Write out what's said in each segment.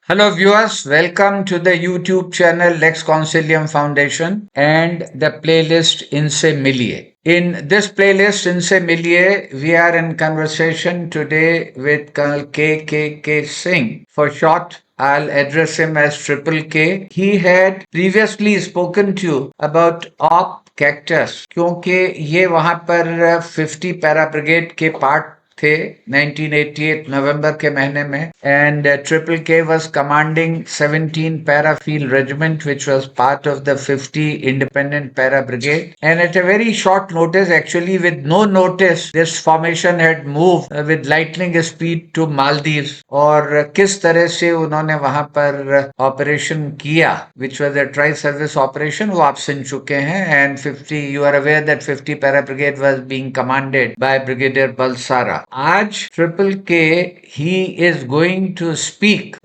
Hello viewers, welcome to the YouTube channel Lex Consilium Foundation and the playlist Inse Millier. In this playlist Inse Millier, we are in conversation today with Colonel KK Singh. For short, I'll address him as Triple K. He had previously spoken to you about op cactus क्योंकि ये वहां पर 50 para brigade के part थे 1988 नवंबर के महीने में and triple K was commanding 17 para field regiment which was part of the 50 independent para brigade and at a very short notice actually with no notice this formation had move with lightning speed to Maldives और किस तरह से उन्होंने वहां पर operation किया which was a tri service operation वो आप सुन चुके हैं and 50 you are aware that 50 para brigade was being commanded by brigadier Balsara आज ट्रिपल के he is going to speak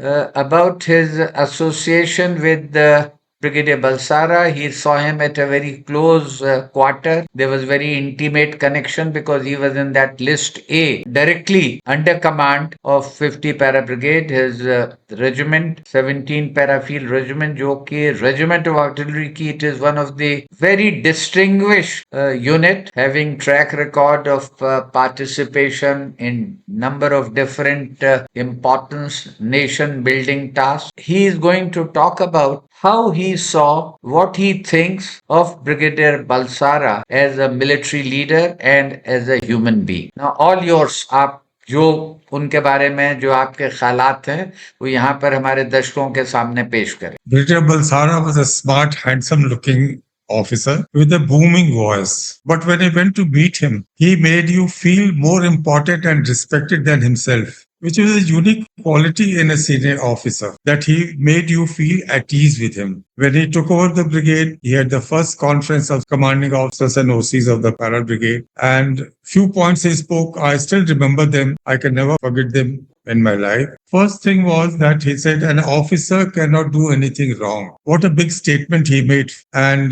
about his association with Brigadier Balsara. He saw him at a very close quarter. There was very intimate connection because he was in that list A, directly under command of 50 Para Brigade, his regiment, 17 Para Field Regiment, जो कि Regiment of Artillery की, it is one of the very distinguished unit, having track record of participation in number of different importance nation building tasks. He is going to talk about how he saw what he thinks of Brigadier Balsara as a military leader and as a human being. Now all yours, आप जो उनके बारे में जो आपके ख्यालात हैं वो यहाँ पर हमारे दर्शकों के सामने पेश करें. Brigadier Bulsara was a smart, handsome-looking officer with a booming voice. But when I went to meet him, he made you feel more important and respected than himself, which was a unique quality in a senior officer, that he made you feel at ease with him. When he took over the brigade, he had the first conference of commanding officers and OCs of the Para Brigade, and few points he spoke, I still remember them. I can never forget them in my life. First thing was that he said an officer cannot do anything wrong. What a big statement he made. And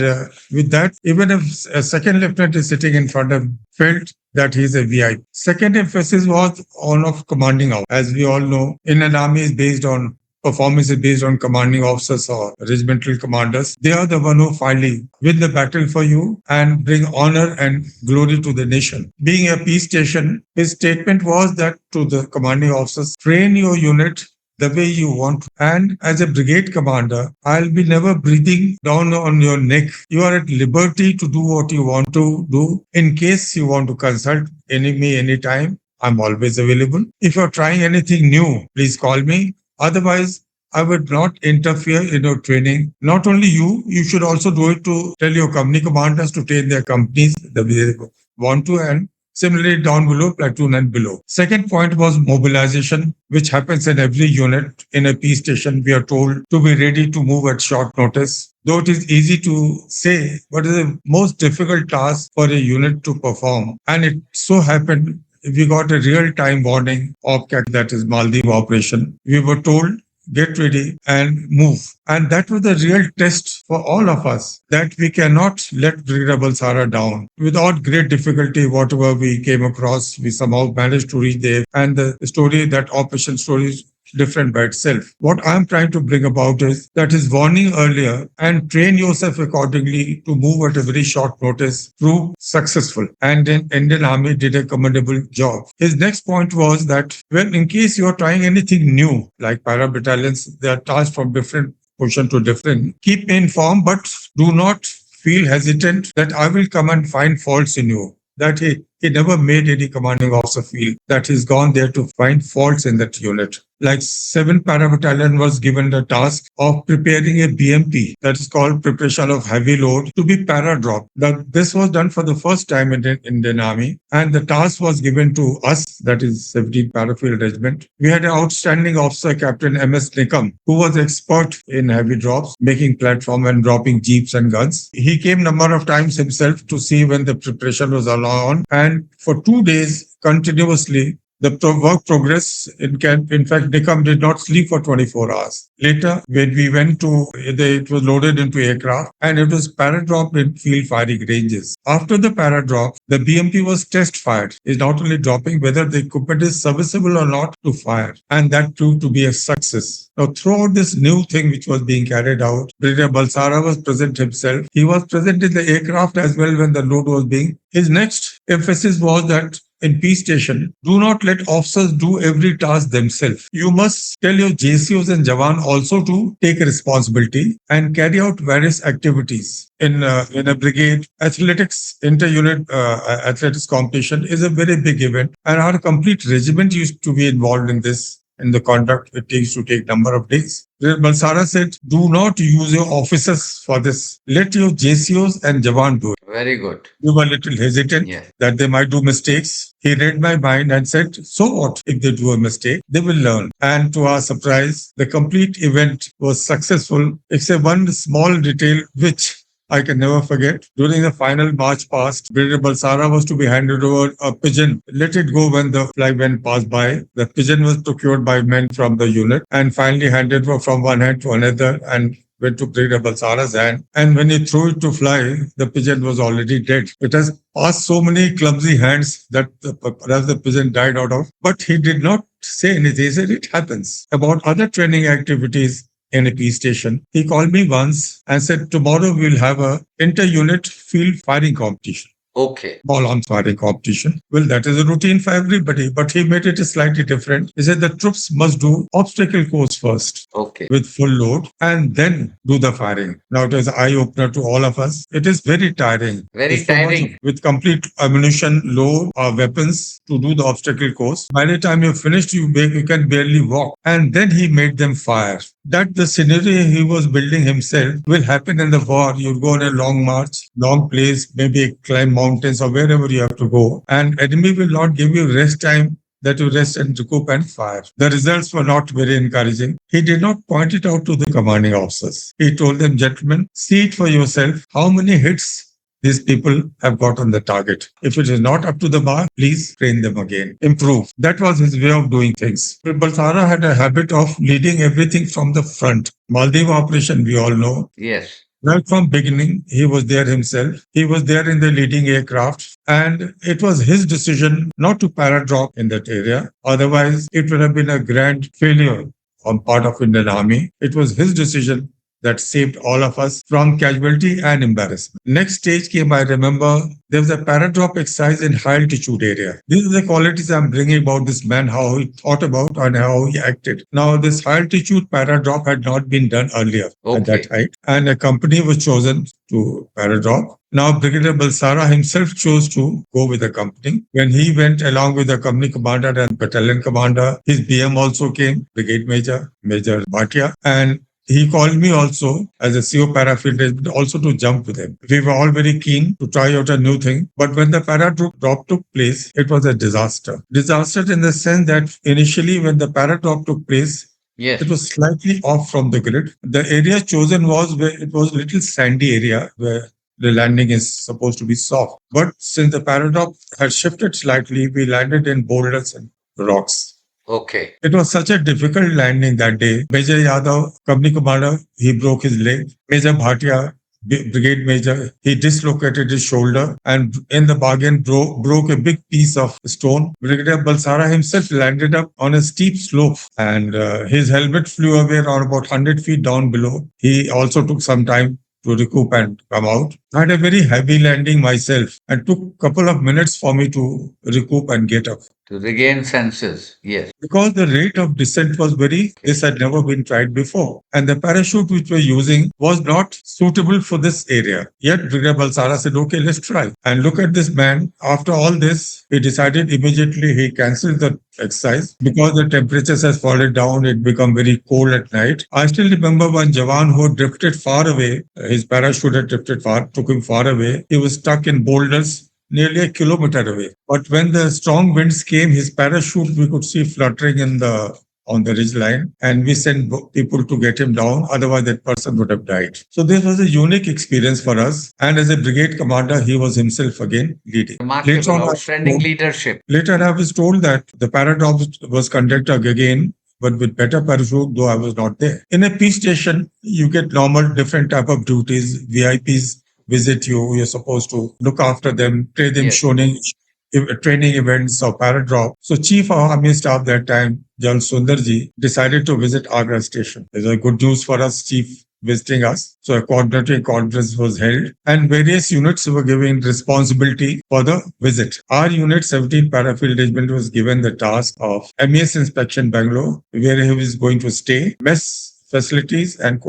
with that, even if a second lieutenant is sitting in front of him, felt that he is a VIP. Second emphasis was on of commanding out. As we all know, in an army is based on performance is based on commanding officers or regimental commanders. They are the one who finally win the battle for you and bring honor and glory to the nation. Being a peace station, his statement was that to the commanding officers, train your unit the way you want. And as a brigade commander, I'll be never breathing down on your neck. You are at liberty to do what you want to do. In case you want to consult me anytime, I'm always available. If you're trying anything new, please call me. Otherwise, I would not interfere in your training. Not only you, you should also do it to tell your company commanders to train their companies the way they want to, and similarly down below, platoon and below. Second point was mobilization, which happens in every unit. In a peace station, we are told to be ready to move at short notice. Though it is easy to say, but it is the most difficult task for a unit to perform. And it so happened we got a real-time warning of that is Maldives operation. We were told, get ready and move. And that was the real test for all of us, that we cannot let Brigadier Bulsara down. Without great difficulty, whatever we came across, we somehow managed to reach there. And the story, that operation story is different by itself. What I'm trying to bring about is that his warning earlier and train yourself accordingly to move at a very short notice proved successful. And then Indian Army did a commendable job. His next point was that when in case you're trying anything new, like para battalions, they are tasked from different position to different, keep me informed, but do not feel hesitant that I will come and find faults in you. That he never made any commanding officer feel that he's gone there to find faults in that unit. Like 7 Para Battalion was given the task of preparing a BMP, that is called preparation of heavy load, to be para drop. This was done for the first time in the Indian Army, and the task was given to us, that is 17 Para Field Regiment. We had an outstanding officer, Captain M.S. Nikam, who was expert in heavy drops, making platform and dropping jeeps and guns. He came number of times himself to see when the preparation was on, and for 2 days continuously, The work progress in fact, Nikam did not sleep for 24 hours. Later, when we went to, it was loaded into aircraft and it was paradropped in field firing ranges. After the paradrop, the BMP was test fired. It's not only dropping whether the equipment is serviceable or not to fire. And that proved to be a success. Now, throughout this new thing which was being carried out, Brigadier Balsara was present himself. He was present in the aircraft as well when the load was being. His next emphasis was that in peace station, do not let officers do every task themselves. You must tell your JCOs and Jawan also to take responsibility and carry out various activities. In a brigade, athletics, inter-unit athletics competition is a very big event, and our complete regiment used to be involved in this. In the conduct, it takes to take number of days. Bulsara said, do not use your officers for this. Let your JCOs and Jawan do it. Very good. We were a little hesitant that they might do mistakes. He read my mind and said, so what if they do a mistake? They will learn. And to our surprise, the complete event was successful, except one small detail which I can never forget. During the final march past, Brigadier Bulsara was to be handed over a pigeon. Let it go when the flag went past by. The pigeon was procured by men from the unit and finally handed over from one hand to another and went to Brigadier Balsara's hand. And when he threw it to fly, the pigeon was already dead. It has passed so many clumsy hands that perhaps the pigeon died out of. But he did not say anything. He said, it happens. About other training activities, in a peace station, he called me once and said, tomorrow we'll have a inter-unit field firing competition. Okay. Ball arms firing competition. Well, that is a routine for everybody, but he made it slightly different. He said the troops must do obstacle course first. Okay. With full load and then do the firing. Now it is an eye-opener to all of us. It is very tiring. Very tiring. With complete ammunition, low weapons to do the obstacle course. By the time you're finished, you can barely walk. And then he made them fire. That the scenario he was building himself will happen in the war. You go on a long march, long place, maybe climb mountains or wherever you have to go. And enemy will not give you rest time that you rest and recoup and fire. The results were not very encouraging. He did not point it out to the commanding officers. He told them, gentlemen, see it for yourself how many hits these people have got on the target. If it is not up to the bar, please train them again. Improve. That was his way of doing things. Bulsara had a habit of leading everything from the front. Maldives operation, we all know. Yes. Right from beginning, he was there himself. He was there in the leading aircraft. And it was his decision not to paradrop in that area. Otherwise, it would have been a grand failure on part of Indian Army. It was his decision that saved all of us from casualty and embarrassment. Next stage came, I remember, there was a paradrop exercise in high altitude area. These are the qualities I'm bringing about this man, how he thought about and how he acted. Now, this high altitude paradrop had not been done earlier at that height. And a company was chosen to paradrop. Now, Brigadier Bulsara himself chose to go with the company. When he went along with the company commander and battalion commander, his BM also came, Brigade Major, Major Bhatia, and he called me also as a CO Para Fd Regiment also to jump with him. We were all very keen to try out a new thing. But when the paradrop took place, it was a disaster. Disaster in the sense that initially when the paradrop took place, it was slightly off from the grid. The area chosen was where it was a little sandy area where the landing is supposed to be soft. But since the paradrop had shifted slightly, we landed in boulders and rocks. Okay. It was such a difficult landing that day. Major Yadav, company commander, he broke his leg. Major Bhatia, brigade major, he dislocated his shoulder and in the bargain broke a big piece of stone. Brigadier Balsara himself landed up on a steep slope and his helmet flew away around about 100 feet down below. He also took some time to recoup and come out. I had a very heavy landing myself and took a couple of minutes for me to recoup and get up. To regain senses, yes. Because the rate of descent was this had never been tried before. And the parachute which we're using was not suitable for this area. Yet Brigadier Balsara said, okay, let's try. And look at this man. After all this, he decided immediately he cancelled the exercise because the temperatures has fallen down. It became very cold at night. I still remember one Jawan who drifted far away. His parachute had drifted far, took him far away. He was stuck in boulders nearly a kilometer away. But when the strong winds came, his parachute we could see fluttering in the on the ridge line, and we sent people to get him down. Otherwise, that person would have died. So this was a unique experience for us. And as a brigade commander, he was himself again leading. Remarkable, outstanding leadership. Later, I was told that the paradox was conducted again, but with better parachute, though I was not there. In a peace station, you get normal, different type of duties. VIPs visit you. You're supposed to look after them, train them, training events or paradrop. So Chief of Army Staff that time, Jal Sundarji, decided to visit Agra station. There's a good news for us, Chief visiting us. So a coordinating conference was held and various units were given responsibility for the visit. Our unit, 17 Para Fd Regiment, was given the task of MES inspection Bangalore, where he was going to stay, mess facilities and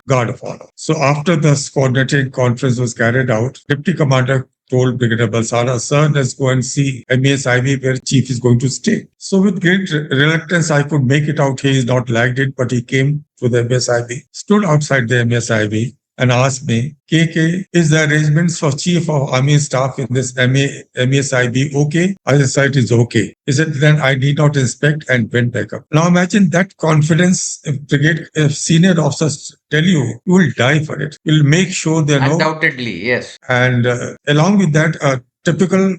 guard of honor. So after the coordinating conference was carried out, Deputy Commander told Brigadier Balsara, sir, let's go and see MESIB where Chief is going to stay. So with great reluctance, I could make it out. He is not liked it, but he came to the MESIB, stood outside the MESIB and asked me, KK, is the arrangements for Chief of Army Staff in this MESIB okay? I said it is okay. He said, then I need not inspect, and went back up. Now imagine that confidence. If senior officers tell you, you will die for it. You'll make sure they know. Undoubtedly, yes. And along with that, a typical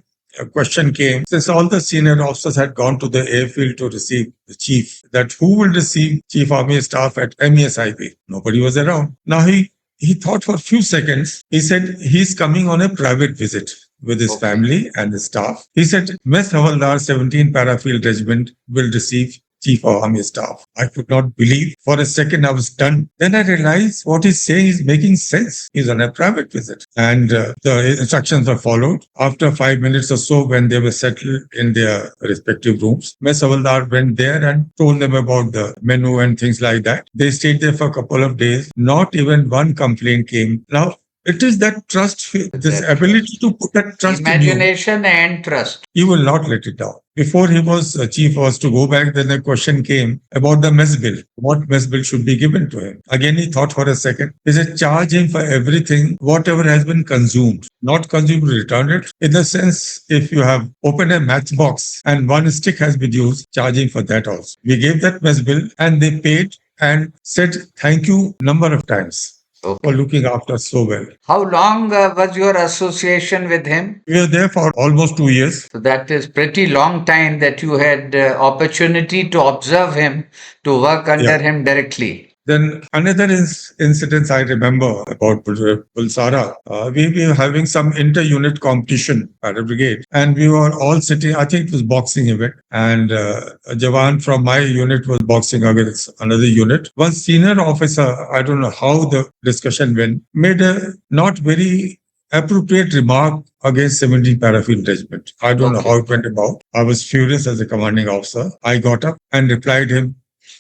question came, since all the senior officers had gone to the airfield to receive the chief, that who will receive Chief Army Staff at MESIB? Nobody was around. Now he thought for a few seconds. He said he's coming on a private visit with his family and his staff. He said, Mess Havaldar 17 Para Fd Regiment will receive Chief of Army Staff. I could not believe. For a second, I was stunned. Then I realized what he's saying is making sense. He's on a private visit. And the instructions were followed. After 5 minutes or so, when they were settled in their respective rooms, Mess Havaldar went there and told them about the menu and things like that. They stayed there for a couple of days. Not even one complaint came. Now, it is that trust, this ability to put that trust imagination in you, and trust. You will not let it down. Before he was chief was to go back, then a question came about the mess bill. What mess bill should be given to him? Again, he thought for a second. He said, charge him for everything, whatever has been consumed. Not consumed, return it. In the sense, if you have opened a matchbox and one stick has been used, charge him for that also. We gave that mess bill and they paid and said thank you number of times. For looking after us so well. How long was your association with him? We were there for almost 2 years. So that is pretty long time that you had opportunity to observe him, to work under him directly. Then another incident I remember about Bulsara, we were having some inter-unit competition at a brigade, and we were all sitting, I think it was boxing event, and a Jawan from my unit was boxing against another unit. One senior officer, I don't know how the discussion went, made a not very appropriate remark against 17 Para Fd Regiment. I don't know how it went about. I was furious as a commanding officer. I got up and replied him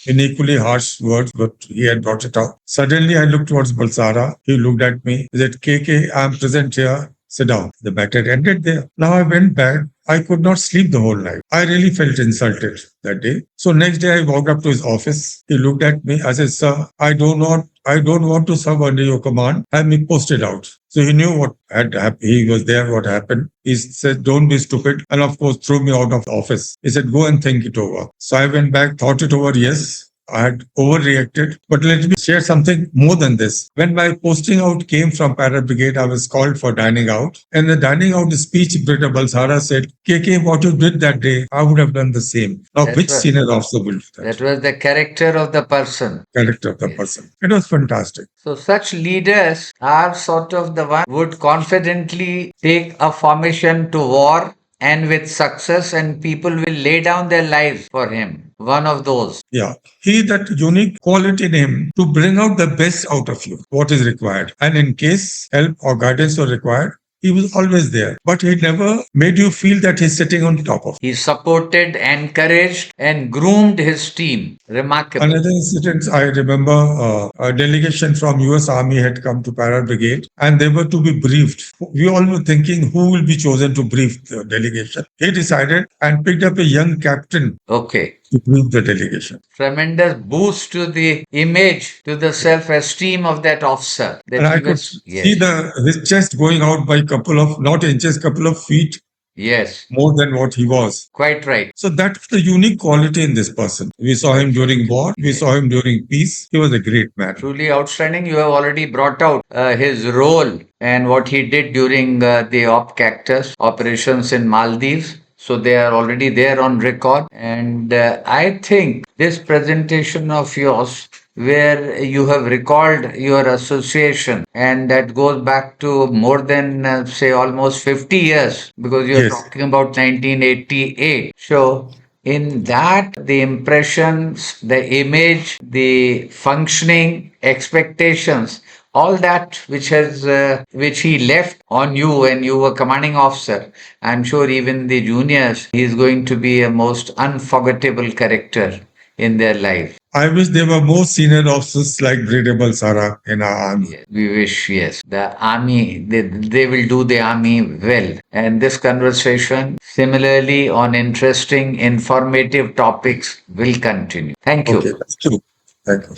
in equally harsh words, but he had brought it out. Suddenly, I looked towards Bulsara. He looked at me. He said, KK, I'm present here. Sit down. The matter ended there. Now I went back. I could not sleep the whole night. I really felt insulted that day. So next day I walked up to his office. He looked at me. I said, sir, I don't want to serve under your command. Have me posted out. So he knew what had happened. He was there, what happened. He said, don't be stupid. And of course, threw me out of the office. He said, go and think it over. So I went back, thought it over. Yes, I had overreacted, but let me share something more than this. When my posting out came from Para Brigade, I was called for dining out. And the dining out speech, Brigadier Balsara said, KK, what you did that day, I would have done the same. Now, which senior officer will do that? That was the character of the person. Character of the person. It was fantastic. So such leaders are sort of the one who would confidently take a formation to war and with success, and people will lay down their lives for him. One of those. Yeah. He that unique quality in him to bring out the best out of you, what is required. And in case help or guidance were required, he was always there. But he never made you feel that he's sitting on top of you. He supported, encouraged, and groomed his team. Remarkable. Another incident I remember, a delegation from US Army had come to Para Brigade and they were to be briefed. We all were thinking who will be chosen to brief the delegation. He decided and picked up a young captain. To brief the delegation. Tremendous boost to the image, to the self-esteem of that officer. That and I could see his chest going out by couple of, not inches, couple of feet. Yes, more than what he was. quite right. So that's the unique quality in this person. We saw him during war, we saw him during peace. He was a great man. Truly outstanding. You have already brought out his role and what he did during the Op Cactus operations in Maldives. So they are already there on record. And I think this presentation of yours, where you have recalled your association, and that goes back to more than, say, almost 50 years, because you're Yes. talking about 1988. So in that, the impressions, the image, the functioning, expectations, all that which he left on you when you were commanding officer, I'm sure even the juniors, he is going to be a most unforgettable character in their life. I wish there were more senior officers like Brig Balsara in our army. Yes, we wish, yes. The army, they will do the army well. And this conversation, similarly on interesting, informative topics, will continue. Thank Okay, you. that's true. Thank you.